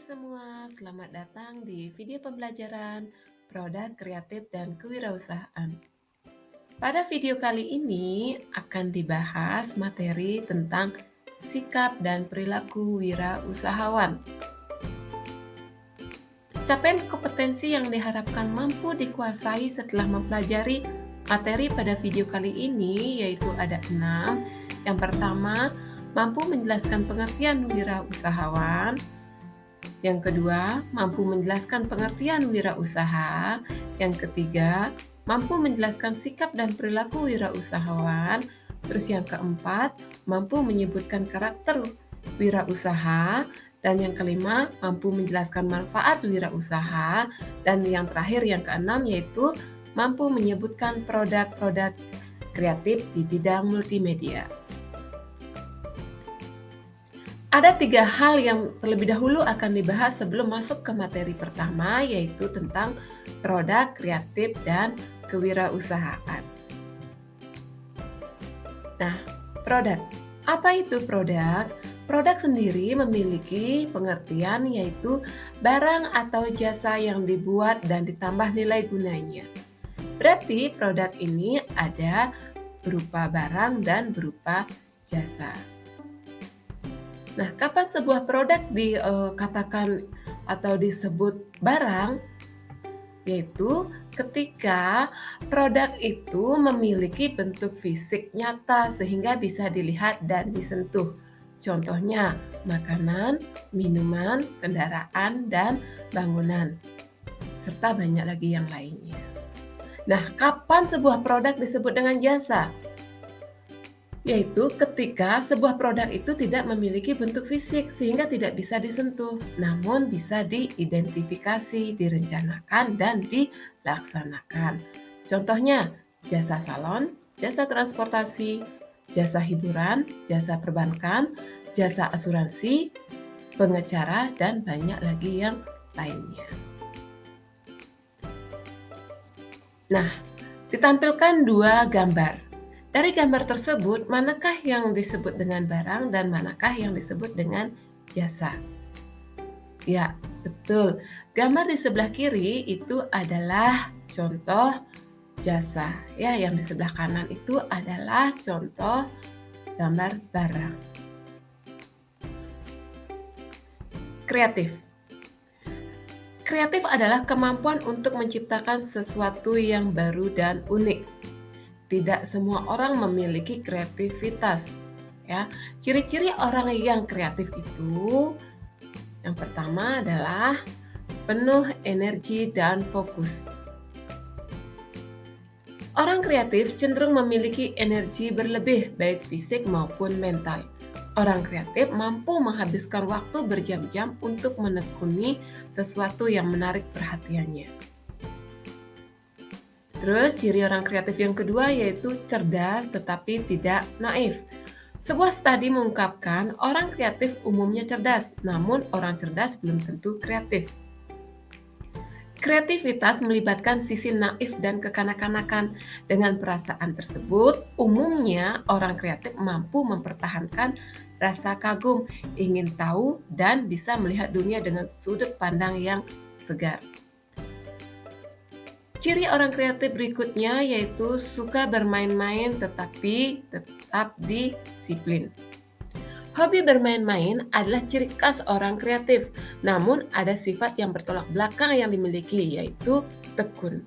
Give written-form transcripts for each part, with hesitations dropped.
semua, selamat datang di video pembelajaran produk kreatif dan kewirausahaan. Pada video kali ini akan dibahas materi tentang sikap dan perilaku wirausahawan. Capaian kompetensi yang diharapkan mampu dikuasai setelah mempelajari materi pada video kali ini yaitu ada 6. Yang pertama, mampu menjelaskan pengertian wirausahawan. Yang kedua, mampu menjelaskan pengertian wirausaha. Yang ketiga, mampu menjelaskan sikap dan perilaku wirausahawan. Terus yang keempat, mampu menyebutkan karakter wirausaha. Dan yang kelima, mampu menjelaskan manfaat wirausaha. Dan yang terakhir, yang keenam, yaitu mampu menyebutkan produk-produk kreatif di bidang multimedia. Ada 3 hal yang terlebih dahulu akan dibahas sebelum masuk ke materi pertama, yaitu tentang produk kreatif dan kewirausahaan. Nah, produk. Apa itu produk? Produk sendiri memiliki pengertian yaitu barang atau jasa yang dibuat dan ditambah nilai gunanya. Berarti produk ini ada berupa barang dan berupa jasa. Nah, kapan sebuah produk dikatakan atau disebut barang? Yaitu ketika produk itu memiliki bentuk fisik nyata sehingga bisa dilihat dan disentuh. Contohnya, makanan, minuman, kendaraan, dan bangunan, serta banyak lagi yang lainnya. Nah, kapan sebuah produk disebut dengan jasa? Yaitu ketika sebuah produk itu tidak memiliki bentuk fisik sehingga tidak bisa disentuh, namun bisa diidentifikasi, direncanakan, dan dilaksanakan. Contohnya, jasa salon, jasa transportasi, jasa hiburan, jasa perbankan, jasa asuransi, pengacara, dan banyak lagi yang lainnya. Nah, ditampilkan 2 gambar. Dari gambar tersebut, manakah yang disebut dengan barang dan manakah yang disebut dengan jasa? Ya, betul. Gambar di sebelah kiri itu adalah contoh jasa. Ya, yang di sebelah kanan itu adalah contoh gambar barang. Kreatif. Kreatif adalah kemampuan untuk menciptakan sesuatu yang baru dan unik. Tidak semua orang memiliki kreativitas. Ya, ciri-ciri orang yang kreatif itu yang pertama adalah penuh energi dan fokus. Orang kreatif cenderung memiliki energi berlebih baik fisik maupun mental. Orang kreatif mampu menghabiskan waktu berjam-jam untuk menekuni sesuatu yang menarik perhatiannya. Terus ciri orang kreatif yang kedua yaitu cerdas tetapi tidak naif. Sebuah studi mengungkapkan orang kreatif umumnya cerdas, namun orang cerdas belum tentu kreatif. Kreativitas melibatkan sisi naif dan kekanak-kanakan. Dengan perasaan tersebut, umumnya orang kreatif mampu mempertahankan rasa kagum, ingin tahu, dan bisa melihat dunia dengan sudut pandang yang segar. Ciri orang kreatif berikutnya yaitu suka bermain-main tetapi tetap disiplin. Hobi bermain-main adalah ciri khas orang kreatif, namun ada sifat yang bertolak belakang yang dimiliki yaitu tekun.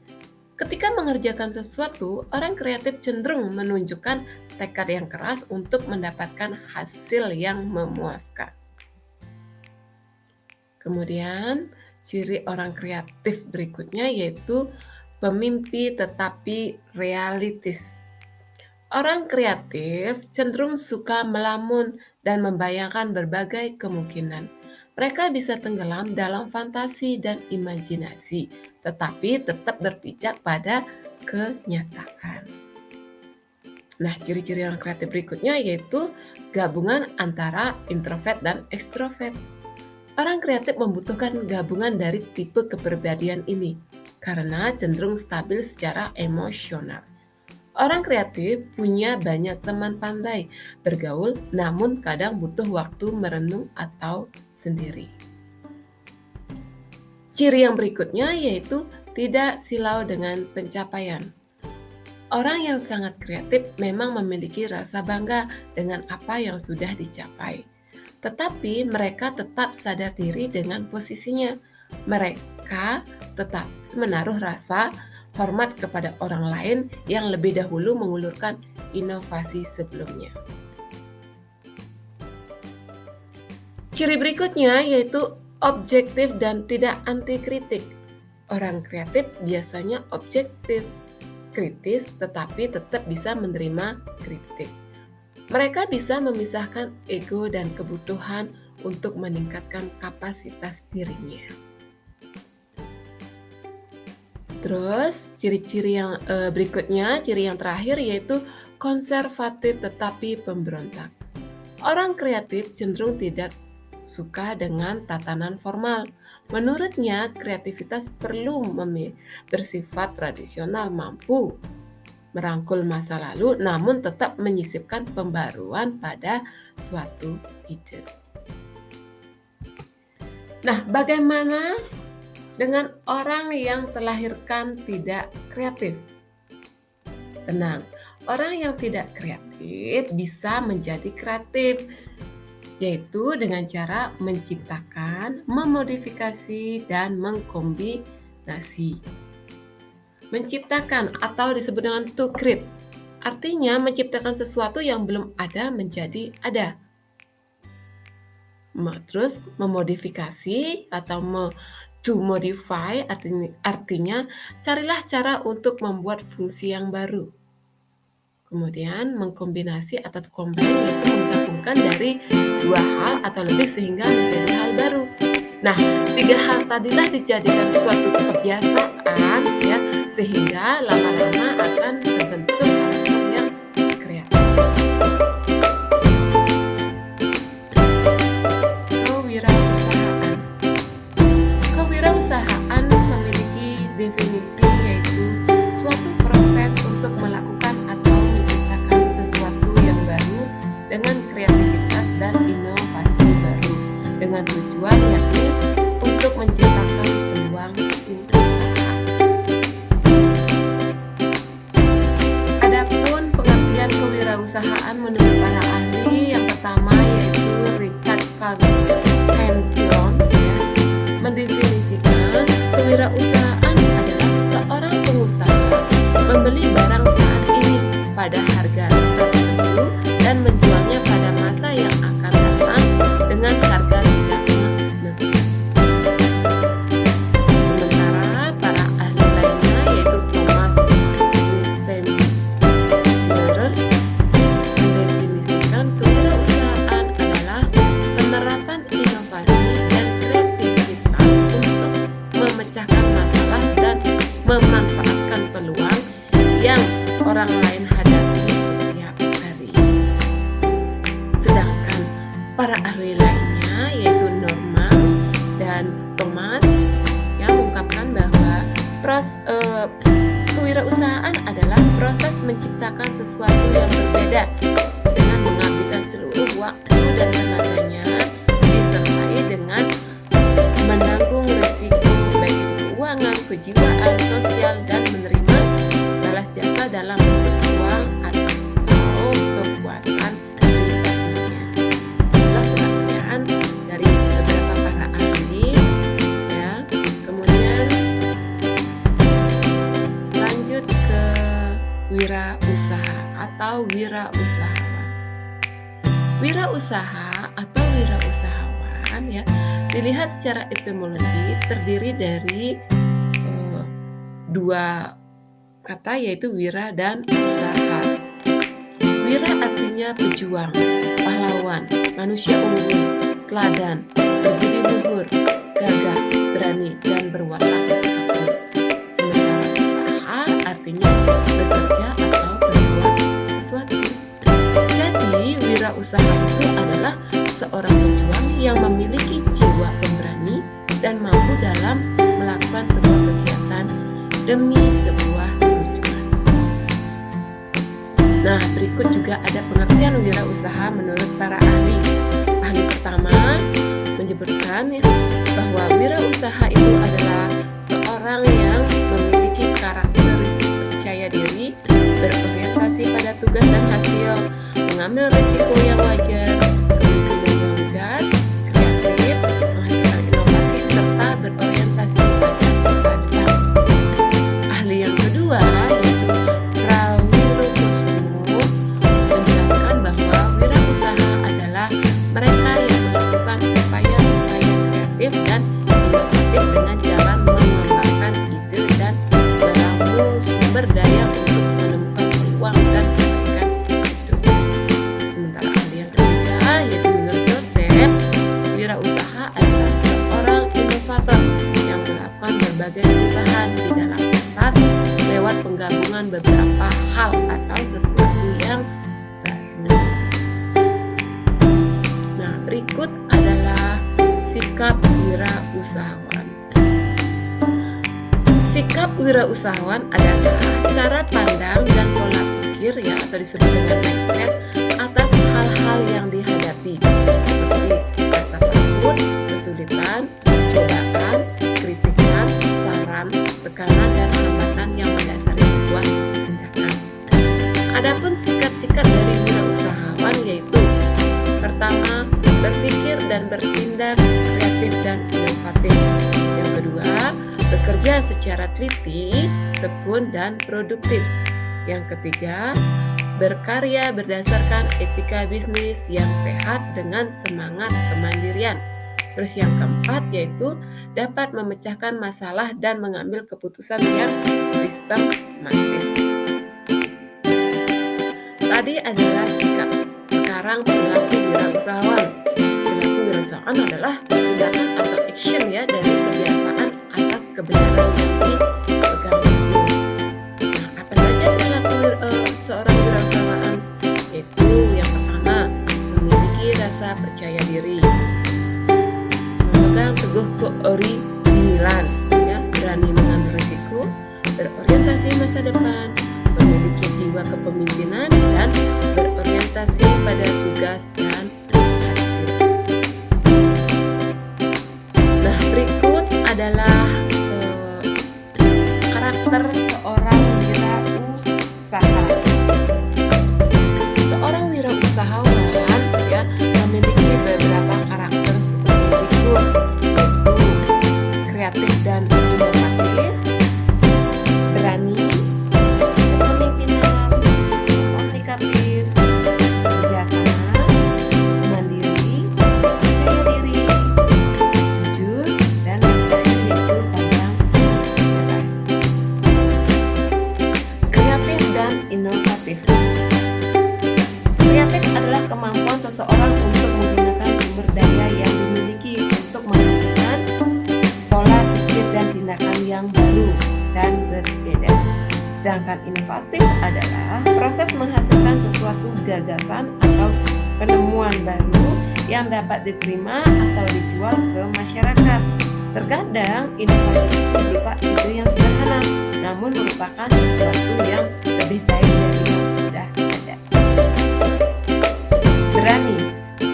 Ketika mengerjakan sesuatu, orang kreatif cenderung menunjukkan tekad yang keras untuk mendapatkan hasil yang memuaskan. Kemudian, ciri orang kreatif berikutnya yaitu pemimpi tetapi realistis. Orang kreatif cenderung suka melamun dan membayangkan berbagai kemungkinan. Mereka bisa tenggelam dalam fantasi dan imajinasi, tetapi tetap berpijak pada kenyataan. Nah, ciri-ciri orang kreatif berikutnya yaitu gabungan antara introvert dan ekstrovert. Orang kreatif membutuhkan gabungan dari tipe kepribadian ini karena cenderung stabil secara emosional. Orang kreatif punya banyak teman pandai bergaul, namun kadang butuh waktu merenung atau sendiri. Ciri yang berikutnya yaitu tidak silau dengan pencapaian. Orang yang sangat kreatif memang memiliki rasa bangga dengan apa yang sudah dicapai. Tetapi mereka tetap sadar diri dengan posisinya. Mereka tetap menaruh rasa hormat kepada orang lain yang lebih dahulu mengulurkan inovasi sebelumnya. Ciri berikutnya yaitu objektif dan tidak anti kritik. Orang kreatif biasanya objektif, kritis, tetapi tetap bisa menerima kritik. Mereka bisa memisahkan ego dan kebutuhan untuk meningkatkan kapasitas dirinya. Terus, ciri-ciri yang berikutnya, ciri yang terakhir yaitu konservatif tetapi pemberontak. Orang kreatif cenderung tidak suka dengan tatanan formal. Menurutnya, kreativitas perlu bersifat tradisional, mampu merangkul masa lalu, namun tetap menyisipkan pembaruan pada suatu ide. Nah, bagaimana dengan orang yang terlahirkan tidak kreatif? Tenang, orang yang tidak kreatif bisa menjadi kreatif, yaitu dengan cara menciptakan, memodifikasi, dan mengkombinasi. Menciptakan atau disebut dengan to create, artinya menciptakan sesuatu yang belum ada menjadi ada. Terus memodifikasi atau to modify artinya carilah cara untuk membuat fungsi yang baru. Kemudian mengkombinasi atau combine itu menggabungkan dari dua hal atau lebih sehingga menjadi hal baru. Nah, tiga hal tadilah dijadikan suatu kebiasaan ya, sehingga lama-lama akan terbentuk hal-hal yang kreatif. Kewirausahaan. Kewirausahaan memiliki definisi yaitu suatu proses untuk melakukan atau menciptakan sesuatu yang baru dengan kreativitas dan inovasi baru dengan tujuan yakni untuk menciptakan peluang usaha. Adapun pengertian kewirausahaan menurut para ahli, yang pertama yaitu Richard Cantillon mendefinisikan kewirausahaan adalah seorang pengusaha membeli barang saat ini pada harga tertentu dan menjualnya pada masa yang akan datang dengan harga tidak menentu. Sementara para ahli lainnya yaitu Thomas Weissenberger mendefinisikan kewirausahaan adalah penerapan inovasi dan kreativitas untuk memecahkan masalah dan memanfaatkan peluang yang orang lain hadapi setiap hari. Sedangkan para ahli lainnya yaitu Norman dan Thomas yang mengungkapkan bahwa kewirausahaan adalah proses menciptakan sesuatu yang berbeda dengan mengabdikan seluruh waktu dan tenaganya disertai dengan menanggung risiko baik itu keuangan, kejiwaan, sosial, dan menerima balas jasa dalam bentuk uang atau kepuasan pribadinya. Itulah pengertian dari beberapa para ahli ya. Kemudian lanjut ke wirausaha atau wirausahawan. Wirausaha atau wirausahawan ya, dilihat secara etimologi terdiri dari dua kata yaitu wira dan usaha. Wira artinya pejuang, pahlawan, manusia unggul, teladan, berbudi luhur, gagah, berani, dan berwatak akun. Sementara usaha artinya bekerja atau berbuat sesuatu. Jadi wirausaha itu adalah seorang pejuang yang memiliki jiwa pemberani dan mampu dalam melakukan sebuah kegiatan demi sebuah tujuan. Nah, berikut juga ada pengertian wirausaha menurut para ahli. Ahli pertama menyebutkan bahwa wirausaha itu adalah seseorang yang memiliki karakteristik percaya diri, berorientasi pada tugas dan hasil, mengambil risiko yang wajar, kemampuan yang lugas, kreatif, menghasilkan inovasi, serta berorientasi pada masa depan. Ahli yang kedua yaitu Prawirokusumo menjelaskan bahwa wirausaha adalah mereka yang melakukan upaya-upaya kreatif dan inovatif dengan jalan mengembangkan ide dan meramu sumber daya untuk menemukan peluang dan kebaikan hidup. Sementara ahli yang ketiga yaitu menurut Joseph, wirausaha adalah seorang inovator yang melakukan berbagai perubahan di dalam pasar lewat penggabungan beberapa hal atau sesuatu yang baru. Nah, berikut adalah sikap wirausahawan. Sikap wirausahawan adalah cara pandang dan pola pikir ya atau disebut dengan mindset atas hal-hal yang dihadapi seperti rasa takut, kesulitan, cobaan, kritikan, saran, tekanan, dan hambatan yang mendasari sebuah tindakan. Adapun sikap-sikap dari wirausahawan yaitu pertama, berpikir dan bertindak kreatif dan inovatif. Yang kedua, bekerja secara teliti, tekun, dan produktif. Yang ketiga, berkarya berdasarkan etika bisnis yang sehat dengan semangat kemandirian. Terus yang keempat yaitu dapat memecahkan masalah dan mengambil keputusan yang sistematis. Tadi adalah sikap. Sekarang perilaku wirausahawan. Perilaku wirausahawan adalah tindakan atau action ya dari kebiasaan atas kebenaran yang dipegang teguh. Nah, apa saja perilaku seorang wirausahawan? Yaitu yang pertama, memiliki rasa percaya diri, memegang teguh keorisinilian, ya, berani mengambil risiko, berorientasi masa depan, memiliki jiwa kepemimpinan, dan berorientasi pada tugas dan hasil. Nah, berikut adalah karakter seorang wirausaha. Seorang wirausahawan ya memiliki beberapa karakter seperti berikut, yaitu kreatif dan inovatif, berani, kepemimpinan, komunikatif, kerjasama, mandiri, percaya diri, jujur, dan yang terakhir yaitu pandang menyerah. Kreatif dan inovatif. Kreatif adalah kemampuan seseorang untuk menggunakan sumber daya yang dimiliki untuk menghasilkan pola pikir dan tindakan yang baru dan berbeda. Sedangkan inovatif adalah proses menghasilkan sesuatu gagasan atau penemuan baru yang dapat diterima atau dijual ke masyarakat. Terkadang inovasi itu berupa ide yang sederhana, namun merupakan sesuatu yang lebih baik dari yang sudah ada. Berani.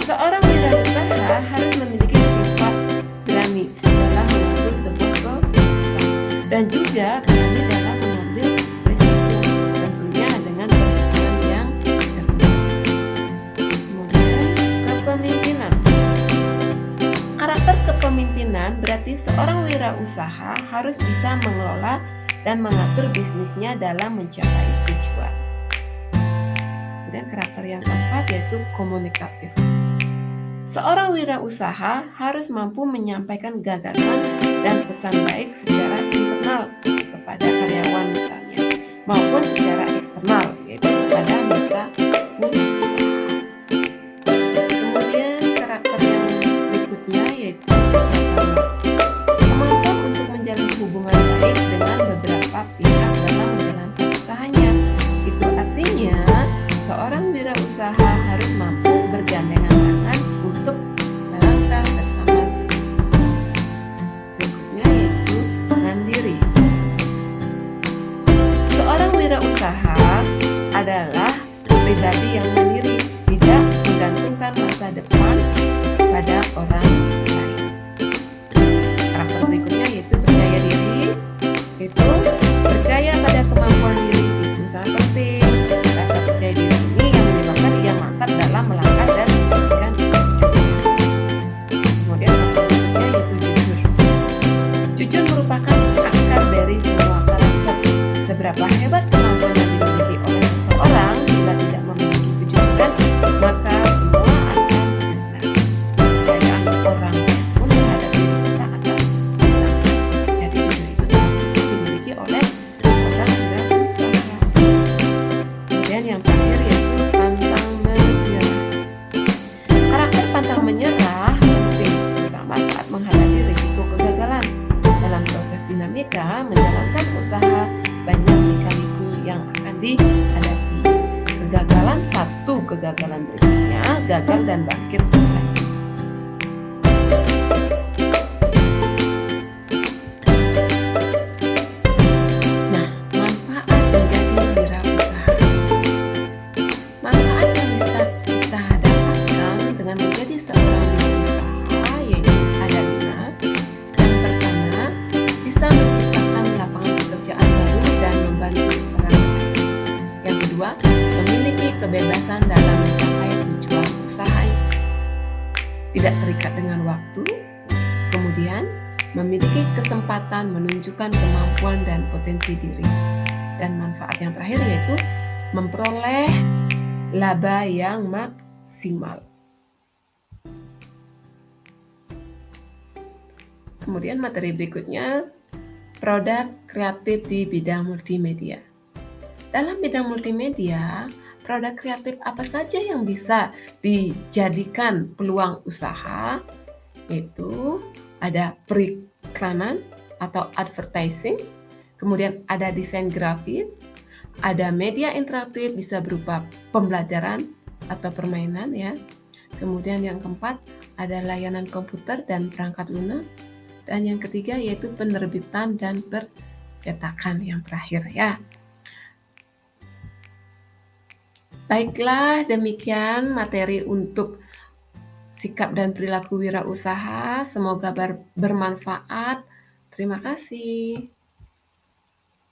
Seorang wirausaha harus memiliki sifat berani dalam mengambil sebuah keputusan dan juga berani dalam mengambil risiko, tentunya dengan perhitungan yang cermat. Kemudian, kepemimpinan. Karakter kepemimpinan berarti seorang wirausaha harus bisa mengelola dan mengatur bisnisnya dalam mencapai tujuan. Kemudian karakter yang keempat yaitu komunikatif. Seorang wirausaha harus mampu menyampaikan gagasan dan pesan baik secara internal kepada karyawan misalnya, maupun secara eksternal yaitu kepada mitra usaha. Kemudian karakter yang berikutnya yaitu kerjasama. Kemampuan untuk menjalin hubungan baik dengan beberapa pihak dalam menjalankan usahanya. Itu artinya seorang wirausaha harus mampu bergandengan tangan untuk melangkah bersama-sama. Berikutnya yaitu mandiri. Seorang wirausaha adalah pribadi yang mandiri, tidak menggantungkan masa depan pada orang lain. Karakter berikutnya yaitu percaya diri. menjadi seorang wirausaha yaitu ada 5. Yang pertama, bisa menciptakan lapangan pekerjaan baru dan membantu orang lain. Yang kedua, memiliki kebebasan dalam mencapai tujuan usaha, tidak terikat dengan waktu. Kemudian, memiliki kesempatan menunjukkan kemampuan dan potensi diri. Dan manfaat yang terakhir yaitu memperoleh laba yang maksimal. Kemudian materi berikutnya, produk kreatif di bidang multimedia. Dalam bidang multimedia, produk kreatif apa saja yang bisa dijadikan peluang usaha? Yaitu ada periklanan atau advertising, kemudian ada desain grafis, ada media interaktif bisa berupa pembelajaran atau permainan ya. Kemudian yang keempat ada layanan komputer dan perangkat lunak, dan yang ketiga yaitu penerbitan dan percetakan yang terakhir ya. Baiklah, demikian materi untuk sikap dan perilaku wirausaha. Semoga bermanfaat. Terima kasih.